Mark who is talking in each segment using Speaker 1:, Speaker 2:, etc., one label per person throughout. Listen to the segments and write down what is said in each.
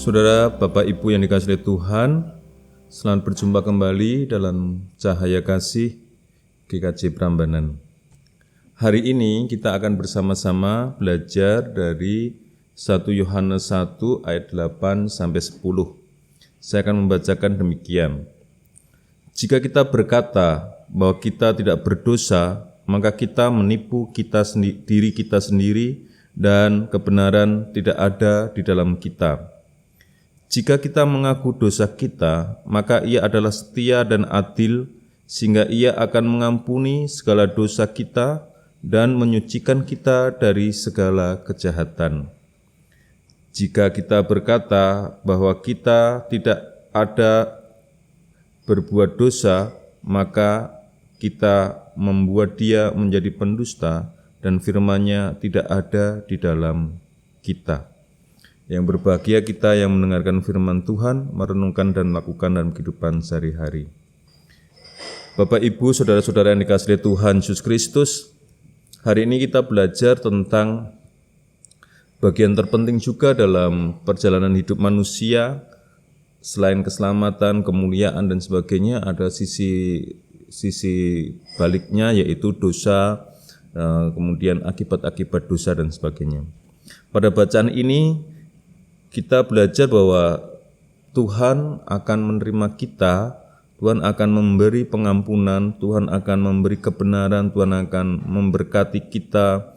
Speaker 1: Saudara, Bapak, Ibu yang dikasihi Tuhan, selamat berjumpa kembali dalam Cahaya Kasih GKJ Prambanan. Hari ini kita akan bersama-sama belajar dari 1 Yohanes 1 ayat 8 sampai 10. Saya akan membacakan demikian. Jika kita berkata bahwa kita tidak berdosa, maka kita menipu diri kita sendiri dan kebenaran tidak ada di dalam kita. Jika kita mengaku dosa kita, maka Ia adalah setia dan adil, sehingga Ia akan mengampuni segala dosa kita dan menyucikan kita dari segala kejahatan. Jika kita berkata bahwa kita tidak ada berbuat dosa, maka kita membuat Dia menjadi pendusta dan firman-Nya tidak ada di dalam kita. Yang berbahagia kita yang mendengarkan firman Tuhan, merenungkan dan melakukan dalam kehidupan sehari-hari. Bapak, Ibu, saudara-saudara yang dikasihi Tuhan Yesus Kristus, hari ini kita belajar tentang bagian terpenting juga dalam perjalanan hidup manusia. Selain keselamatan, kemuliaan dan sebagainya, ada sisi baliknya, yaitu dosa, kemudian akibat-akibat dosa dan sebagainya. Pada bacaan ini kita belajar bahwa Tuhan akan menerima kita, Tuhan akan memberi pengampunan, Tuhan akan memberi kebenaran, Tuhan akan memberkati kita,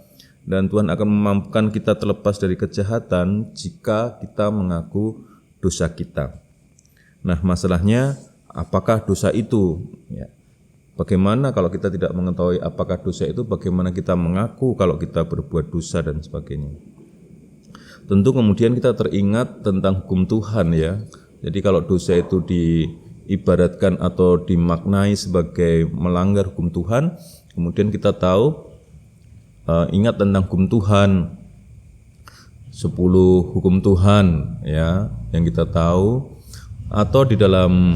Speaker 1: dan Tuhan akan memampukan kita terlepas dari kejahatan jika kita mengaku dosa kita. Nah, masalahnya apakah dosa itu? Bagaimana kalau kita tidak mengetahui apakah dosa itu, bagaimana kita mengaku kalau kita berbuat dosa dan sebagainya. Tentu kemudian kita teringat tentang hukum Tuhan ya. Jadi kalau dosa itu diibaratkan atau dimaknai sebagai melanggar hukum Tuhan, kemudian kita tahu ingat tentang hukum Tuhan, 10 hukum Tuhan ya yang kita tahu, atau di dalam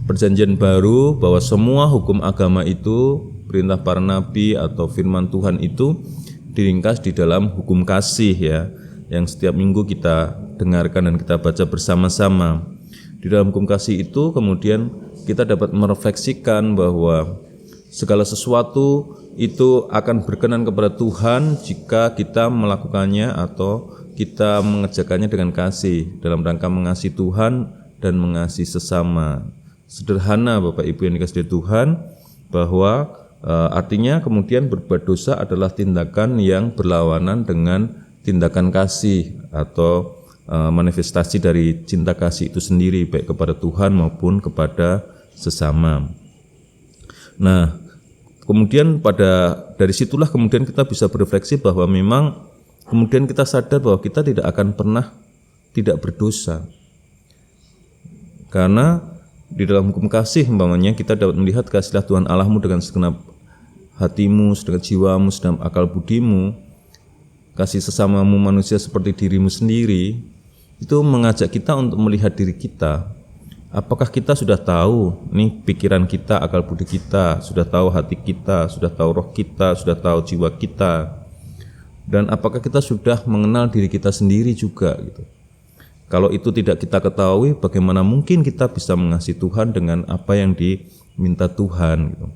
Speaker 1: Perjanjian Baru bahwa semua hukum agama itu, perintah para nabi atau firman Tuhan itu diringkas di dalam hukum kasih ya, yang setiap minggu kita dengarkan dan kita baca bersama-sama. Di dalam hukum kasih itu kemudian kita dapat merefleksikan bahwa segala sesuatu itu akan berkenan kepada Tuhan jika kita melakukannya atau kita mengerjakannya dengan kasih, dalam rangka mengasihi Tuhan dan mengasihi sesama. Sederhana Bapak Ibu yang dikasihi Tuhan, bahwa artinya kemudian berbuat dosa adalah tindakan yang berlawanan dengan tindakan kasih atau manifestasi dari cinta kasih itu sendiri, baik kepada Tuhan maupun kepada sesama. Nah, kemudian dari situlah kemudian kita bisa berefleksi bahwa memang kemudian kita sadar bahwa kita tidak akan pernah tidak berdosa. Karena di dalam hukum kasih umpamanya kita dapat melihat kasihlah Tuhan Allahmu dengan segenap hatimu, segenap jiwamu, segenap akal budimu. Kasih sesamamu manusia seperti dirimu sendiri, itu mengajak kita untuk melihat diri kita. Apakah kita sudah tahu nih pikiran kita, akal budi kita, sudah tahu hati kita, sudah tahu roh kita, sudah tahu jiwa kita, dan apakah kita sudah mengenal diri kita sendiri juga gitu. Kalau itu tidak kita ketahui, bagaimana mungkin kita bisa mengasihi Tuhan dengan apa yang diminta Tuhan gitu.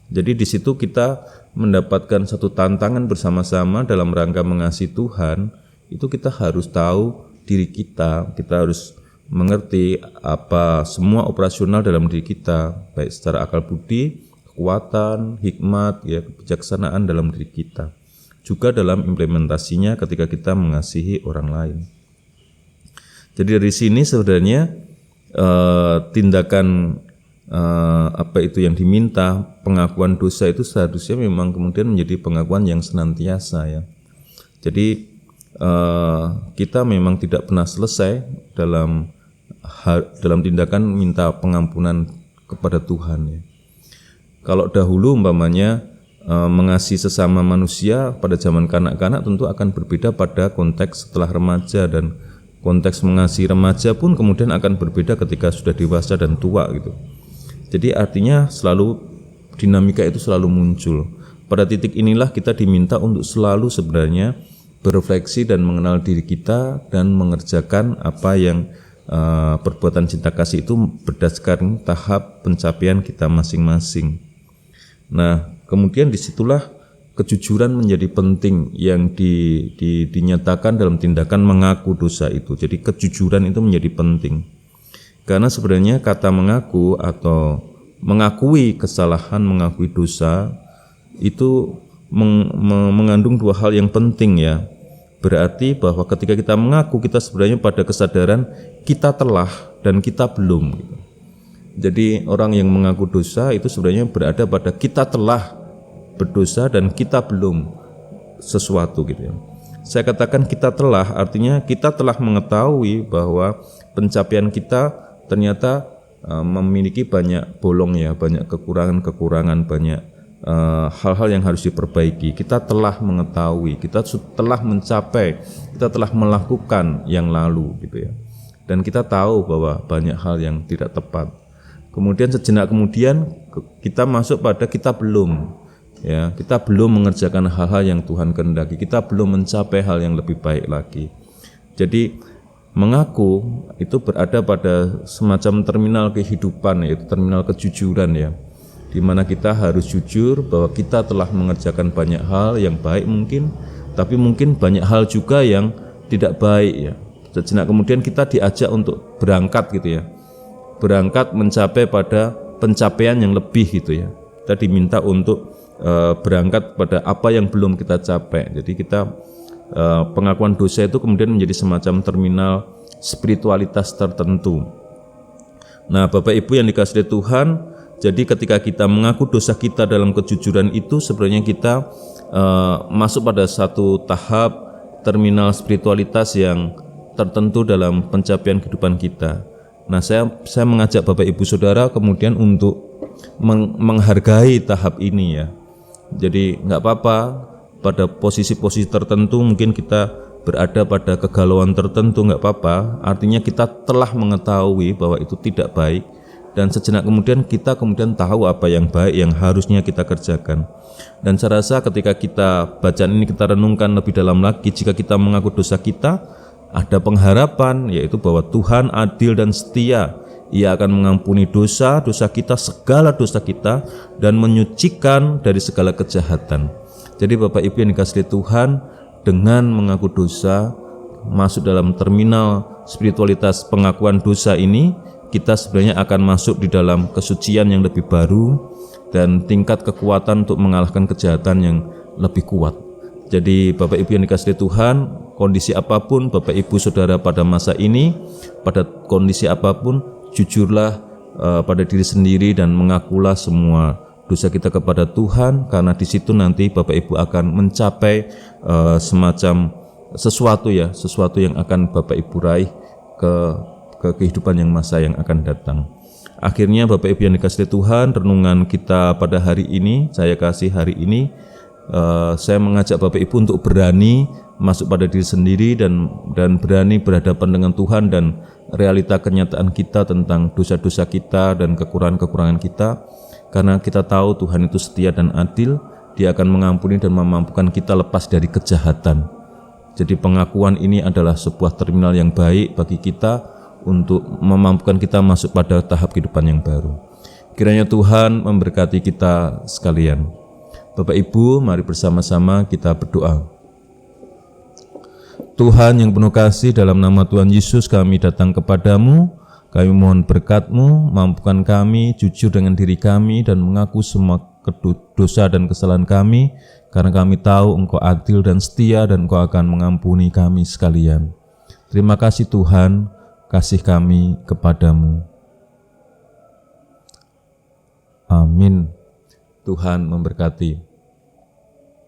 Speaker 1: Jadi di situ kita mendapatkan satu tantangan bersama-sama dalam rangka mengasihi Tuhan. Itu kita harus tahu diri kita harus mengerti apa semua operasional dalam diri kita, baik secara akal budi, kekuatan, hikmat, ya, kebijaksanaan dalam diri kita. Juga dalam implementasinya ketika kita mengasihi orang lain. Jadi dari sini sebenarnya tindakan apa itu yang diminta, pengakuan dosa itu seharusnya memang kemudian menjadi pengakuan yang senantiasa ya. Jadi kita memang tidak pernah selesai dalam tindakan minta pengampunan kepada Tuhan ya. Kalau dahulu umpamanya mengasihi sesama manusia pada zaman kanak-kanak tentu akan berbeda pada konteks setelah remaja, dan konteks mengasihi remaja pun kemudian akan berbeda ketika sudah dewasa dan tua gitu. Jadi artinya selalu dinamika itu selalu muncul. Pada titik inilah kita diminta untuk selalu sebenarnya berefleksi dan mengenal diri kita dan mengerjakan apa yang perbuatan cinta kasih itu berdasarkan tahap pencapaian kita masing-masing. Nah, kemudian disitulah kejujuran menjadi penting yang dinyatakan dalam tindakan mengaku dosa itu. Jadi kejujuran itu menjadi penting. Karena sebenarnya kata mengaku atau mengakui kesalahan, mengakui dosa itu mengandung dua hal yang penting ya. Berarti bahwa ketika kita mengaku, kita sebenarnya pada kesadaran kita telah dan kita belum gitu. Jadi orang yang mengaku dosa itu sebenarnya berada pada kita telah berdosa dan kita belum sesuatu gitu ya. Saya katakan kita telah, artinya kita telah mengetahui bahwa pencapaian kita ternyata memiliki banyak bolong ya, banyak kekurangan-kekurangan, banyak hal-hal yang harus diperbaiki. Kita telah mengetahui, kita telah mencapai, kita telah melakukan yang lalu gitu ya. Dan kita tahu bahwa banyak hal yang tidak tepat. Kemudian sejenak kemudian kita masuk pada kita belum. Ya, kita belum mengerjakan hal-hal yang Tuhan kehendaki. Kita belum mencapai hal yang lebih baik lagi. Jadi mengaku itu berada pada semacam terminal kehidupan, yaitu terminal kejujuran ya. Di mana kita harus jujur bahwa kita telah mengerjakan banyak hal yang baik mungkin, tapi mungkin banyak hal juga yang tidak baik ya. Sejenak kemudian kita diajak untuk berangkat gitu ya. Berangkat mencapai pada pencapaian yang lebih gitu ya. Kita diminta untuk berangkat pada apa yang belum kita capai. Jadi kita pengakuan dosa itu kemudian menjadi semacam terminal spiritualitas tertentu. Nah, Bapak Ibu yang dikasihi Tuhan, jadi ketika kita mengaku dosa kita dalam kejujuran itu sebenarnya kita masuk pada satu tahap terminal spiritualitas yang tertentu dalam pencapaian kehidupan kita. Nah, saya mengajak Bapak Ibu Saudara kemudian untuk menghargai tahap ini ya. Jadi nggak apa-apa pada posisi-posisi tertentu mungkin kita berada pada kegalauan tertentu, nggak apa-apa. Artinya kita telah mengetahui bahwa itu tidak baik dan sejenak kemudian kita tahu apa yang baik yang harusnya kita kerjakan. Dan saya rasa ketika kita bacaan ini kita renungkan lebih dalam lagi, jika kita mengaku dosa kita, ada pengharapan yaitu bahwa Tuhan adil dan setia. Ia akan mengampuni dosa-dosa kita, segala dosa kita, dan menyucikan dari segala kejahatan. Jadi Bapak Ibu yang dikasihi Tuhan, dengan mengaku dosa, masuk dalam terminal spiritualitas pengakuan dosa ini, kita sebenarnya akan masuk di dalam kesucian yang lebih baru, dan tingkat kekuatan untuk mengalahkan kejahatan yang lebih kuat. Jadi Bapak Ibu yang dikasihi Tuhan, kondisi apapun Bapak Ibu Saudara pada masa ini, pada kondisi apapun, jujurlah pada diri sendiri dan mengakulah semua dosa kita kepada Tuhan, karena di situ nanti Bapak Ibu akan mencapai semacam sesuatu yang akan Bapak Ibu raih ke kehidupan yang masa yang akan datang. Akhirnya Bapak Ibu yang dikasihi Tuhan, renungan kita pada hari ini, saya mengajak Bapak Ibu untuk berani masuk pada diri sendiri dan berani berhadapan dengan Tuhan dan realita kenyataan kita tentang dosa-dosa kita dan kekurangan-kekurangan kita, karena kita tahu Tuhan itu setia dan adil. Dia akan mengampuni dan memampukan kita lepas dari kejahatan. Jadi pengakuan ini adalah sebuah terminal yang baik bagi kita untuk memampukan kita masuk pada tahap kehidupan yang baru. Kiranya Tuhan memberkati kita sekalian. Bapak Ibu, mari bersama-sama kita berdoa. Tuhan yang penuh kasih, dalam nama Tuhan Yesus kami datang kepadamu. Kami mohon berkat-Mu, mampukan kami jujur dengan diri kami dan mengaku semua dosa dan kesalahan kami, karena kami tahu Engkau adil dan setia dan Engkau akan mengampuni kami sekalian. Terima kasih Tuhan, kasih kami kepadamu. Amin. Tuhan memberkati.